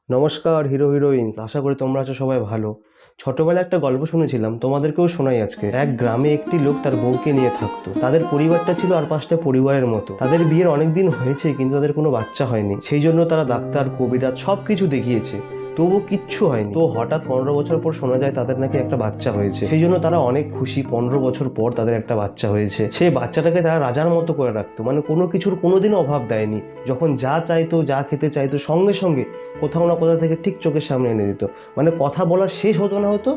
নমস্কার হিরো হিরোইনস, আশা করি তোমরা আছো সবাই ভালো। ছোটবেলায় একটা গল্প শুনেছিলাম, তোমাদেরকেও শোনাই আজকে। এক গ্রামে একটি লোক তার বউকে নিয়ে থাকতো। তাদের পরিবারটা ছিল আর পাঁচটা পরিবারের মতো। তাদের বিয়ের অনেকদিন হয়েছে কিন্তু তাদের কোনো বাচ্চা হয়নি। সেই জন্য তারা ডাক্তার, কবিরাজ সবকিছু দেখিয়েছে, তবুও কিচ্ছু হয়নি। তো হঠাৎ 15 বছর পর শোনা যায় তাদের নাকি একটা বাচ্চা হয়েছে। সেই জন্য তারা অনেক খুশি। 15 বছর পর তাদের একটা বাচ্চা হয়েছে। সেই বাচ্চাটাকে তারা রাজার মতো করে রাখতো, মানে কোনো কিছুর কোনোদিনও অভাব দেয়নি। যখন যা চাইতো, যা খেতে চাইতো, সঙ্গে সঙ্গে কোথাও না কোথাও থেকে ঠিক চোখের সামনে এনে দিত। মানে কথা বলা শেষ হতো না হতো,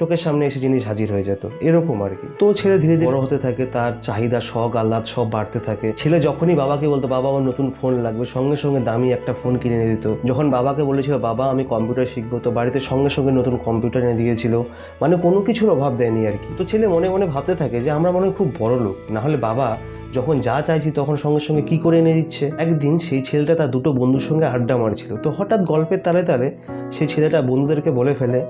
চোখের সামনে এসে জিনিস হাজির হয়ে যেত, এরকম আর কি। তো ছেলে ধীরে ধীরে বড় হতে থাকে, তার চাহিদা, শখ, আহ্লাদ সব বাড়তে থাকে। ছেলে যখনই বাবাকে বলতো বাবা আমার নতুন ফোন লাগবে, সঙ্গে সঙ্গে দামি একটা ফোন কিনে এনে দিত। যখন বাবাকে বলেছিল বাবা আমি কম্পিউটার শিখবো, তো বাড়িতে সঙ্গে সঙ্গে নতুন কম্পিউটার এনে দিয়েছিল। মানে কোনো কিছুর অভাব দেয়নি আর কি। তো ছেলে মনে মনে ভাবতে থাকে যে আমরা মনে হয় খুব বড় লোক, না হলে বাবা যখন যা চাইছি তখন সঙ্গে সঙ্গে কি করে এনে দিচ্ছে। একদিন সেই ছেলেটা তার দুটো বন্ধুর সঙ্গে আড্ডা মারছিল। তো হঠাৎ গল্পের তালে তালে সেই ছেলেটা বন্ধুদেরকে বলে ফেলে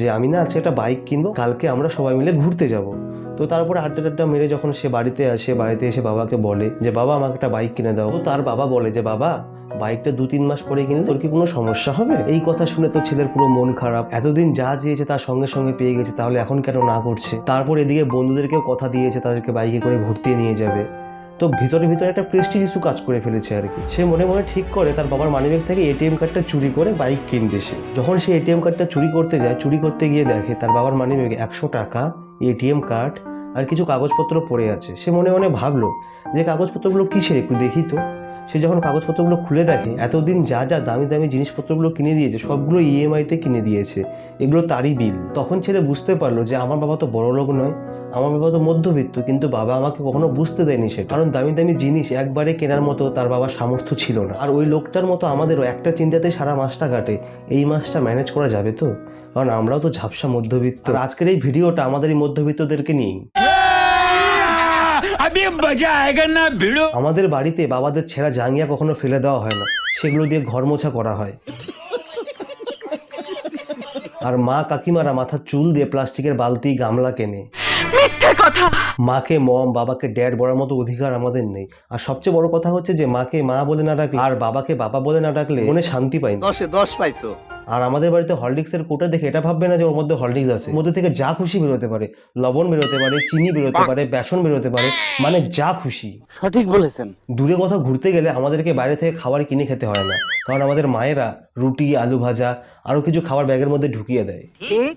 যে আমি না আজকে একটা বাইক কিনবো, কালকে আমরা সবাই মিলে ঘুরতে যাব। তো তারপরে আড্ডা টাড্ডা মেরে যখন সে বাড়িতে আসে, বাড়িতে এসে বাবাকে বলে যে বাবা আমাকে একটা বাইক কিনে দাও। তো তার বাবা বলে যে বাবা বাইকটা 2-3 মাস পরে কিনলে তোর কি কোনো সমস্যা হবে? এই কথা শুনে তো ছেলের পুরো মন খারাপ। এতদিন যা চেয়েছে তার সঙ্গে সঙ্গে পেয়ে গেছে, তাহলে এখন কেন না করছে? তারপর এদিকে বন্ধুদেরকেও কথা দিয়েছে তাদেরকে বাইকে করে ঘুরতে নিয়ে যাবে। তো ভিতরে ভিতরে একটা প্রেস্টিজ ইস্যু কাজ করে ফেলেছে আর কি। সে মনে মনে ঠিক করে তার বাবার মানিব্যাগ থেকে এটিএম কার্ডটা চুরি করে বাইক কিনবে সে। যখন সে এটিএম কার্ডটা চুরি করতে যায়, চুরি করতে গিয়ে দেখে তার বাবার মানিব্যাগে 100 টাকা, এটিএম কার্ড আর কিছু কাগজপত্র পড়ে আছে। সে মনে মনে ভাবলো যে কাগজপত্রগুলো কিসের, একটু দেখি তো। সে যখন কাগজপত্রগুলো খুলে দেখে এতদিন যা যা দামি দামি জিনিসপত্রগুলো কিনে দিয়েছে সবগুলো ইএমআইতে কিনে দিয়েছে, এগুলো তারই বিল। তখন ছেলে বুঝতে পারলো যে আমার বাবা তো বড় লোক নয়, আমার বাবা তো মধ্যবিত্ত, কিন্তু বাবা আমাকে কখনো বুঝতে দেয়নি সেটা। কারণ দামি দামি জিনিস একবারে কেনার মতো তার বাবার সামর্থ্য ছিল না। আর ওই লোকটার মতো আমাদেরও একটা চিন্তাতে সারা মাসটা কাটে, এই মাসটা ম্যানেজ করা যাবে তো? কারণ আমরাও তো ঝাপসা মধ্যবিত্ত। আর আজকের এই ভিডিওটা আমাদের এই মধ্যবিত্তদেরকে নিয়ে। আমাদের বাড়িতে বাবাদের ছেঁড়া জাঙ্গিয়া কখনো ফেলে দেওয়া হয় না, সেগুলো দিয়ে ঘর মোছা করা হয়। আর মা কাকিমারা মাথার চুল দিয়ে প্লাস্টিকের বালতি, গামলা কেনে। মাকে মম, বাবাকে ড্যাড বলার মতো অধিকার আমাদের নেই। আর সবচেয়ে বড় কথা হচ্ছে যে মাকে মা বলে না ডাকলে আর বাবাকে বাবা বলে না ডাকলে মনে শান্তি পাই না। 10-এ 10 পাইছো। আর আমাদের বাড়িতে হরলিক্সের কোটা দেখে এটা ভাববে না যে ওর মধ্যে হরলিক্স আছে। মধ্যে থেকে যা খুশি বেরোতে পারে, লবণ বেরোতে পারে, চিনি বেরোতে পারে, বেসন বেরোতে পারে, মানে যা খুশি। সঠিক বলেছেন। দূরে কোথাও ঘুরতে গেলে আমাদেরকে বাইরে থেকে খাবার কিনে খেতে হয় না, কারণ আমাদের মায়েরা রুটি, আলু ভাজা আরও কিছু খাবার ব্যাগের মধ্যে ঢুকিয়ে দেয়। ঠিক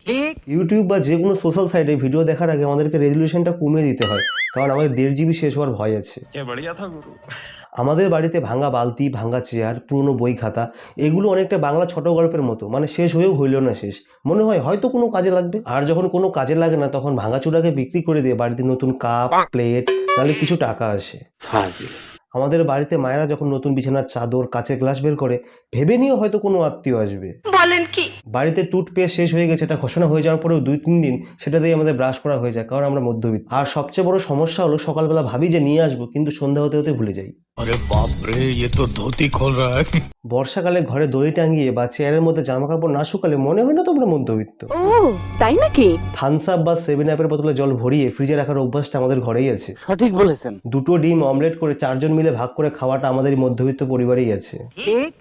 ঠিক। ইউটিউব বা যে কোনো সোশ্যাল সাইটে ভিডিও দেখার আগে আমাদেরকে রেজলিউশনটা কমিয়ে দিতে হয়, কারণ আমাদের 1.5 GB শেষ হওয়ার ভয় আছে। আমাদের বাড়িতে ভাঙা বালতি, ভাঙা চেয়ার, পুরনো বই খাতা, এগুলো অনেকটা বাংলা ছোট গল্পের মতো, মানে শেষ হয়েও হইল না শেষ। মনে হয় হয়তো কোনো কাজে লাগবে। আর যখন কোনো কাজে লাগে না তখন ভাঙাচুরাকে বিক্রি করে দিয়ে বাড়িতে নতুন কাপ, প্লেট, নাহলে কিছু টাকা আসে। আমাদের বাড়িতে মায়েরা যখন নতুন বিছানার চাদর, কাচের গ্লাস বের করে, ভেবে নিয়েও হয়তো কোনো আত্মীয় আসবে। বলেন কি? বাড়িতে টুথপেস্ট শেষ হয়ে গেছে, এটা ঘোষণা হয়ে যাওয়ার পরেও 2-3 দিন সেটা দিয়ে আমাদের ব্রাশ করা হয়ে যায়, কারণ আমরা মধ্যবিত্ত। আর সবচেয়ে বড় সমস্যা হলো সকালবেলা ভাবি যে নিয়ে আসবো, কিন্তু সন্ধ্যা হতে হতে ভুলে যাই। अरे बाप रे, ये तो धोती खोल रहा है। বর্ষাকালে ঘরে দড়ি টাঙিয়ে বা চেয়ারের মধ্যে জামা কাপড় না শুকালে মনে হয় না তোমরা মধ্যবিত্ত। ও তাই নাকি? থামস আপ বা 7 আপের বোতলে জল ভরিয়ে ফ্রিজে রাখার অভ্যাসটা আমাদের ঘরেই আছে। সঠিক বলেছেন। 2টো ডিম অমলেট করে 4 জন মিলে ভাগ করে খাওয়াটা আমাদের মধ্যবিত্ত পরিবারেই আছে। ঠিক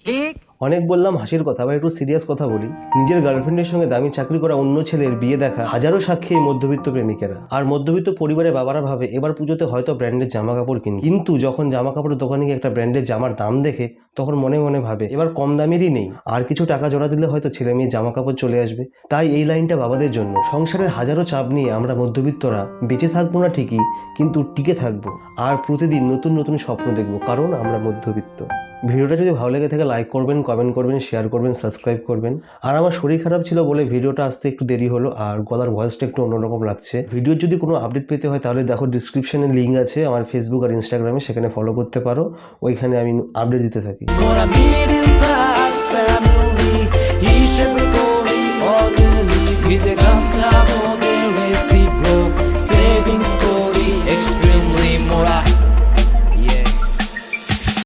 ঠিক। অনেক বললাম হাসির কথা, বা একটু সিরিয়াস কথা বলি। নিজের গার্লফ্রেন্ডের সঙ্গে দামি চাকরি করা অন্য ছেলের বিয়ে দেখা হাজারো সাক্ষী এই মধ্যবিত্ত প্রেমিকেরা। আর মধ্যবিত্ত পরিবারের বাবারা ভাবে এবার পুজোতে হয়তো ব্র্যান্ডের জামা কাপড় কিনি, কিন্তু যখন জামা কাপড়ের দোকানে গিয়ে একটা ব্র্যান্ডের জামার দাম দেখে তখন মনে মনে ভাবে এবার কম দামেরই নেই, আর কিছু টাকা জোড়া দিলে হয়তো ছেলে মেয়ে জামা কাপড় চলে আসবে। তাই এই লাইনটা বাবাদের জন্য। সংসারের হাজারো চাপ নিয়ে আমরা মধ্যবিত্তরা বেঁচে থাকবো না ঠিকই, কিন্তু টিকে থাকবো আর প্রতিদিন নতুন নতুন স্বপ্ন দেখবো, কারণ আমরা মধ্যবিত্ত। ভিডিওটা যদি ভালো লেগে থাকে লাইক করবেন, কমেন্ট করবেন, শেয়ার করবেন, সাবস্ক্রাইব করবেন। আর আমার শরীর খারাপ ছিল বলে ভিডিওটা আসতে একটু দেরি হলো, আর গলার ভয়েসটা একটু অন্যরকম লাগছে। ভিডিওর যদি কোনো আপডেট পেতে হয় তাহলে দেখো ডিসক্রিপশনে লিঙ্ক আছে আমার ফেসবুক আর ইনস্টাগ্রামে, সেখানে ফলো করতে পারো। ওইখানে আমি আপডেট দিতে থাকি।